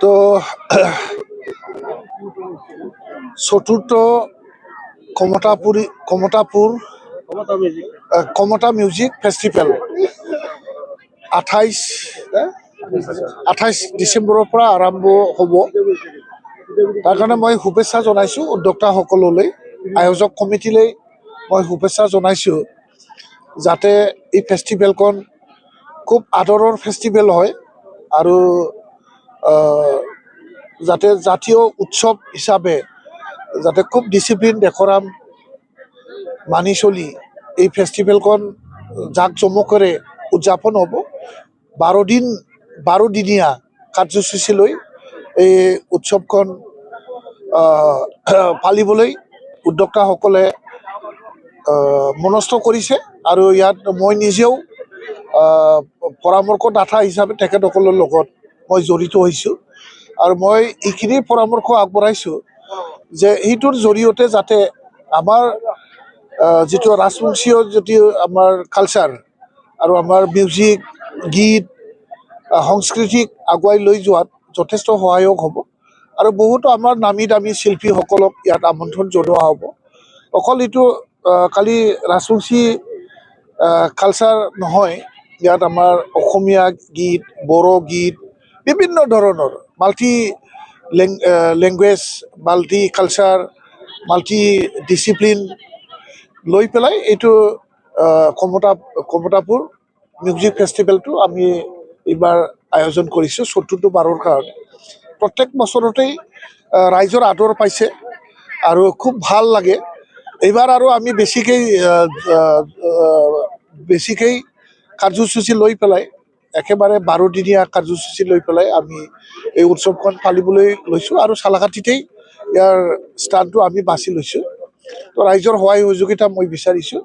তো চতুৰ্থ কমতা music festival 28 ডিচেম্বৰৰ পৰা আৰম্ভ হ'ব। তাৰ কাৰণে মই শুভেচ্ছা জনাইছোঁ উদ্যোক্তাসকললৈ, আয়োজক কমিটিলৈ মই শুভেচ্ছা জনাইছোঁ, যাতে এই ফেষ্টিভেলখন খুব আদৰৰ ফেষ্টিভেল হয় আৰু যাতে জাতীয় উৎসৱ হিচাপে যাতে খুব ডিচিপ্লিন ডেকোৰাম মানি চলি এই ফেষ্টিভেলখন জাকজমকেৰে উদযাপন হ'ব। 12দিনীয়া কাৰ্যসূচী লৈ এই উৎসৱখন পালিবলৈ উদ্যোক্তাসকলে মনস্থ কৰিছে আৰু ইয়াত মই নিজেও পৰামৰ্শদাতা হিচাপে তেখেতসকলৰ লগত মই জড়িত হৈছোঁ আৰু মই এইখিনি পৰামৰ্শ আগবঢ়াইছোঁ যে এইটোৰ জৰিয়তে যাতে আমাৰ যিটো ৰাজবংশীয় যিটো আমাৰ কালচাৰ আৰু আমাৰ মিউজিক গীত সংস্কৃতিক আগুৱাই লৈ যোৱাত যথেষ্ট সহায়ক হ'ব আৰু বহুতো আমাৰ নামী দামী শিল্পীসকলক ইয়াত আমন্ত্ৰণ জনোৱা হ'ব। অকল এইটো খালি ৰাজবংশী কালচাৰ নহয়, ইয়াত আমাৰ অসমীয়া গীত, বড়ো গীত, বিভিন্ন ধৰণৰ multi language, multi culture, multi discipline লৈ পেলাই এইটো কমতাপুৰ মিউজিক ফেষ্টিভেলটো আমি এইবাৰ আয়োজন কৰিছোঁ চতুৰ্থবাৰৰ কাৰণে। প্ৰত্যেক বছৰতেই ৰাইজৰ আদৰ পাইছে আৰু খুব ভাল লাগে। এইবাৰ আৰু আমি বেছিকৈ কাৰ্যসূচী লৈ পেলাই একেবাৰে 12দিনীয়া কাৰ্যসূচী লৈ পেলাই আমি এই উৎসৱখন পালিবলৈ লৈছোঁ আৰু চালাকাটিতেই ইয়াৰ স্থানটো আমি বাছি লৈছোঁ। তো ৰাইজৰ সহায় সহযোগিতা মই বিচাৰিছোঁ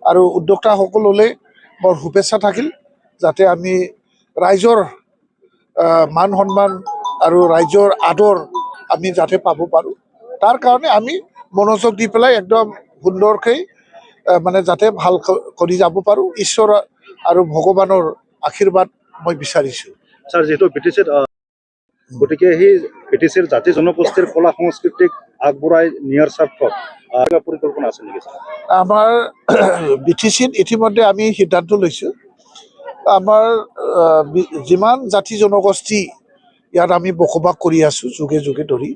আৰু উদ্যোক্তাসকললৈ মোৰ শুভেচ্ছা থাকিল, যাতে আমি ৰাইজৰ মান সন্মান আৰু ৰাইজৰ আদৰ আমি যাতে পাব পাৰোঁ, তাৰ কাৰণে আমি মনোযোগ দি পেলাই একদম সুন্দৰকৈ মানে যাতে ভাল কৰি যাব পাৰোঁ, ঈশ্বৰ আৰু ভগৱানৰ আশীৰ্বাদ মই বিচাৰিছোঁ। ছাৰ, যিহেতু বিটিচিত, গতিকে সেই বিটিচিৰ জাতি জনগোষ্ঠীৰ কলা সংস্কৃতিক আগবঢ়াই নিয়াৰ স্বাৰ্থত পৰিকল্পনা আছে নেকি? আমাৰ বিটিচিত ইতিমধ্যে আমি সিদ্ধান্ত লৈছোঁ, আমাৰ যিমান জাতি জনগোষ্ঠী ইয়াত আমি বসবাস কৰি আছোঁ যুগে যুগে ধৰি,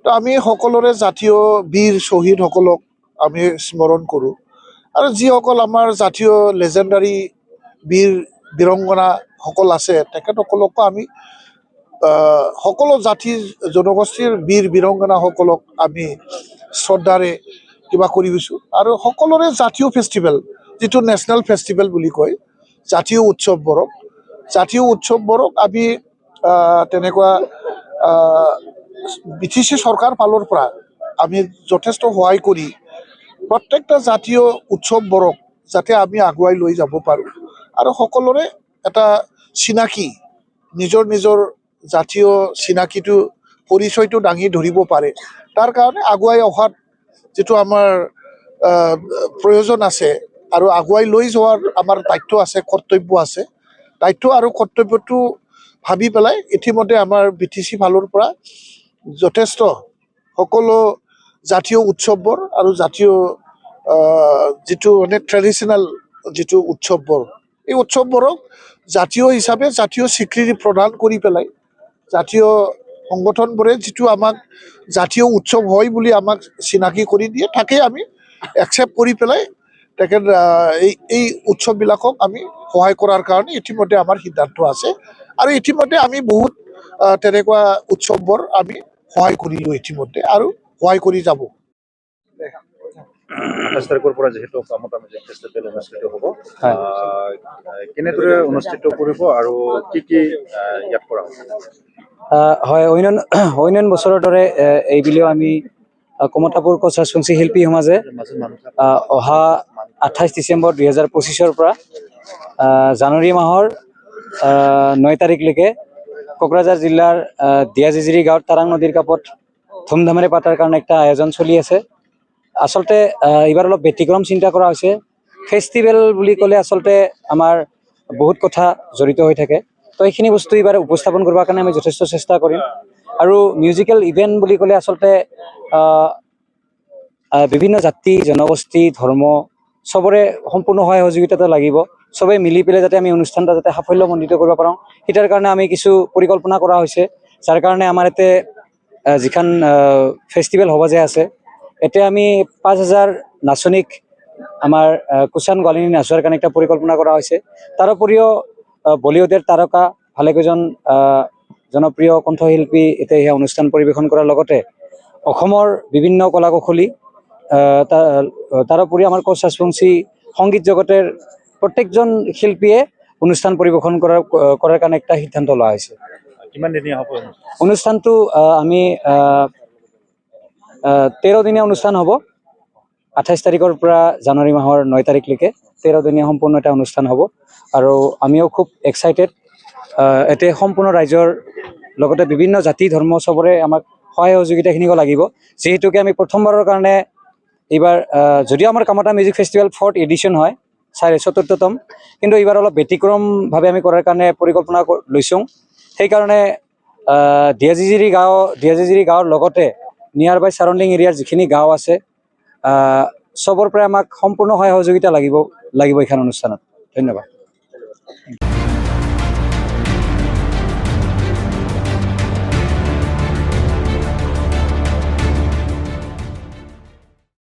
তো আমি সকলোৰে জাতীয় বীৰ শ্বহীদসকলক আমি স্মৰণ কৰোঁ আৰু যিসকল আমাৰ জাতীয় লেজেণ্ডাৰী বীৰ বীৰংগনাসকল আছে তেখেতসকলকো আমি সকলো জাতি জনগোষ্ঠীৰ বীৰ বীৰংগনাসকলক আমি শ্ৰদ্ধাৰে কিবা কৰি গৈছোঁ আৰু সকলোৰে জাতীয় ফেষ্টিভেল, যিটো নেশ্যনেল ফেষ্টিভেল বুলি কয়, জাতীয় উৎসৱবোৰক আমি তেনেকুৱা বিটিচি চৰকাৰ ফালৰ পৰা আমি যথেষ্ট সহায় কৰি প্ৰত্যেকটা জাতীয় উৎসৱবোৰক যাতে আমি আগুৱাই লৈ যাব পাৰোঁ আৰু সকলোৰে এটা চিনাকি নিজৰ নিজৰ জাতীয় চিনাকিটো পৰিচয়টো দাঙি ধৰিব পাৰে তাৰ কাৰণে আগুৱাই অহাত যিটো আমাৰ প্ৰয়োজন আছে আৰু আগুৱাই লৈ যোৱাৰ আমাৰ দায়িত্ব আছে কৰ্তব্য আছে দায়িত্ব আৰু কৰ্তব্যটো ভাবি পেলাই ইতিমধ্যে আমাৰ BTC ফালৰ পৰা যথেষ্ট সকলো জাতীয় উৎসৱবোৰ আৰু জাতীয় যিটো মানে ট্ৰেডিশ্যনেল যিটো উৎসৱবোৰ এই উৎসৱবোৰক জাতীয় হিচাপে জাতীয় স্বীকৃতি প্ৰদান কৰি পেলাই জাতীয় সংগঠনবোৰে যিটো আমাক জাতীয় উৎসৱ হয় বুলি আমাক চিনাকি কৰি দিয়ে তাকে আমি একচেপ্ট কৰি পেলাই তেখেত এই উৎসৱবিলাকক আমি সহায় কৰাৰ কাৰণে ইতিমধ্যে আমাৰ সিদ্ধান্ত আছে আৰু ইতিমধ্যে আমি বহুত তেনেকুৱা উৎসৱবোৰ আমি সহায় কৰিলোঁ ইতিমধ্যে আৰু সহায় কৰি যাব 28 তাৰিখৰ পৰা যিহেতু কামত আমি ফেষ্টিভেল অনুষ্ঠিত হ'ব কেনেদৰে অনুষ্ঠিত কৰিব আৰু কি কি ইয়াত কৰা হ'ব হয় অন্যান্য বছৰৰ দৰে এইবুলিও আমি কমতাপুৰ কোচ ৰাজবংশী শিল্পী সমাজে অহা 28 ডিচেম্বৰ 2025 পৰা জানুৱাৰী মাহৰ 9 তাৰিখলৈকে কোকৰাঝাৰ জিলাৰ দিয়াজিজিৰি গাঁৱত তাৰাং নদীৰ কাষত ধুমধামেৰে পাতাৰ কাৰণে একটা আয়োজন চলি আছে আচলতে এইবাৰ অলপ ব্যতিক্ৰম চিন্তা কৰা হৈছে ফেষ্টিভেল বুলি ক'লে আচলতে আমাৰ বহুত কথা জড়িত হৈ থাকে তো এইখিনি বস্তু এইবাৰ উপস্থাপন কৰাৰ কাৰণে আমি যথেষ্ট চেষ্টা কৰিম আৰু মিউজিকেল ইভেন্ট বুলি ক'লে আচলতে বিভিন্ন জাতি জনগোষ্ঠী ধৰ্ম সবৰে সম্পূৰ্ণ সহায় সহযোগিতাটো লাগিব সবে মিলি পেলাই যাতে আমি অনুষ্ঠানটা যাতে সাফল্যমণ্ডিত কৰিব পাৰোঁ সেটাৰ কাৰণে আমি কিছু পৰিকল্পনা কৰা হৈছে যাৰ কাৰণে আমাৰ ইয়াতে যিখন ফেষ্টিভেল হ'ব যে আছে এতিয়া আমি 5000 নাচনীক আমাৰ কুচান গোৱালিনী নাচোৱাৰ কাৰণে একটা পৰিকল্পনা কৰা হৈছে তাৰ উপৰিও বলিউডৰ তাৰকা ভালেকেইজন জনপ্ৰিয় কণ্ঠশিল্পী এতিয়া এই অনুষ্ঠান পৰিৱেশন কৰাৰ লগতে অসমৰ বিভিন্ন কলা কৌশলী তাৰোপৰি আমাৰ কোচ ৰাজবংশী সংগীত জগতৰ প্ৰত্যেকজন শিল্পীয়ে অনুষ্ঠান পৰিৱেশন কৰাৰ কাৰণে একটা সিদ্ধান্ত লোৱা হৈছে কিমান দিনীয়া হ'ব অনুষ্ঠানটো আমি 13 দিনীয়া অনুষ্ঠান হ'ব 28 তাৰিখৰ পৰা জানুৱাৰী মাহৰ 9 তাৰিখলৈকে 13 দিনীয়া সম্পূৰ্ণ এটা অনুষ্ঠান হ'ব আৰু আমিও খুব এক্সাইটেড এতে সম্পূৰ্ণ ৰাইজৰ লগতে বিভিন্ন জাতি ধৰ্ম সবৰে আমাক সহায় সহযোগিতাখিনিও লাগিব যেহেতুকে আমি প্ৰথমবাৰৰ কাৰণে এইবাৰ যদিও আমাৰ Kamata music festival 4th addition হয় 44তম কিন্তু এইবাৰ অলপ ব্যতিক্ৰমভাৱে আমি কৰাৰ কাৰণে পৰিকল্পনা লৈছোঁ সেইকাৰণে দিয়াজিজিৰি গাঁৱৰ লগতে নিয়াৰ বাই সাৰাউণ্ডিং এৰিয়াৰ যিখিনি গাঁও আছে সবৰ পৰা আমাক সম্পূৰ্ণ সহায় সহযোগিতা লাগিব এইখন অনুষ্ঠানত ধন্যবাদ